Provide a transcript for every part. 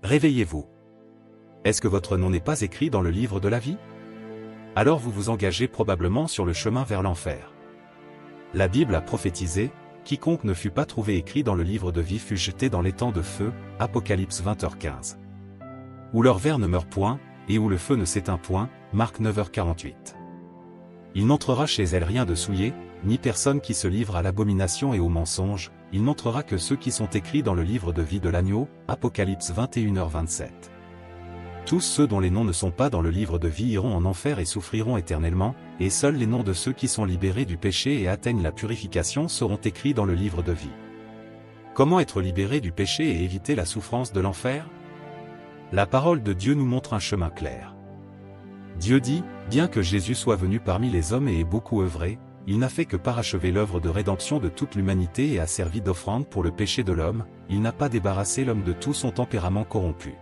Réveillez-vous. Est-ce que votre nom n'est pas écrit dans le livre de la vie? Alors vous vous engagez probablement sur le chemin vers l'enfer. La Bible a prophétisé, quiconque ne fut pas trouvé écrit dans le livre de vie fut jeté dans l'étang de feu, Apocalypse 20h15. Où leur ver ne meurt point, et où le feu ne s'éteint point, Marc 9h48. Il n'entrera chez elle rien de souillé, ni personne qui se livre à l'abomination et au mensonge, il n'entrera que ceux qui sont écrits dans le livre de vie de l'agneau, Apocalypse 21h27. Tous ceux dont les noms ne sont pas dans le livre de vie iront en enfer et souffriront éternellement, et seuls les noms de ceux qui sont libérés du péché et atteignent la purification seront écrits dans le livre de vie. Comment être libéré du péché et éviter la souffrance de l'enfer? La parole de Dieu nous montre un chemin clair. Dieu dit, bien que Jésus soit venu parmi les hommes et ait beaucoup œuvré, il n'a fait que parachever l'œuvre de rédemption de toute l'humanité et a servi d'offrande pour le péché de l'homme, il n'a pas débarrassé l'homme de tout son tempérament corrompu.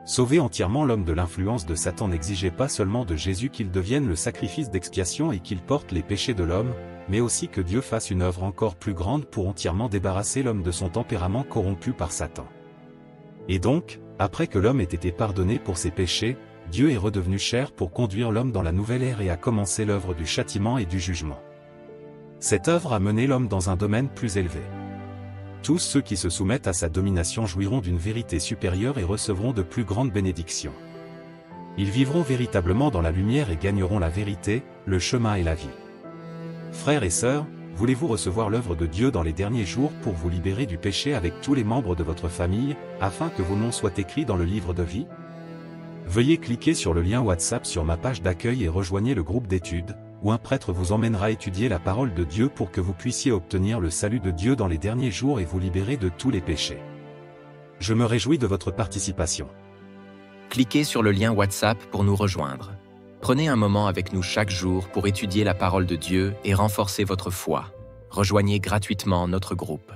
Sauver entièrement l'homme de l'influence de Satan n'exigeait pas seulement de Jésus qu'il devienne le sacrifice d'expiation et qu'il porte les péchés de l'homme, mais aussi que Dieu fasse une œuvre encore plus grande pour entièrement débarrasser l'homme de son tempérament corrompu par Satan. Et donc, après que l'homme ait été pardonné pour ses péchés, Dieu est redevenu chair pour conduire l'homme dans la nouvelle ère et a commencé l'œuvre du châtiment et du jugement. Cette œuvre a mené l'homme dans un domaine plus élevé. Tous ceux qui se soumettent à sa domination jouiront d'une vérité supérieure et recevront de plus grandes bénédictions. Ils vivront véritablement dans la lumière et gagneront la vérité, le chemin et la vie. Frères et sœurs, voulez-vous recevoir l'œuvre de Dieu dans les derniers jours pour vous libérer du péché avec tous les membres de votre famille, afin que vos noms soient écrits dans le livre de vie? Veuillez cliquer sur le lien WhatsApp sur ma page d'accueil et rejoignez le groupe d'études, où un prêtre vous emmènera étudier la parole de Dieu pour que vous puissiez obtenir le salut de Dieu dans les derniers jours et vous libérer de tous les péchés. Je me réjouis de votre participation. Cliquez sur le lien WhatsApp pour nous rejoindre. Prenez un moment avec nous chaque jour pour étudier la parole de Dieu et renforcer votre foi. Rejoignez gratuitement notre groupe.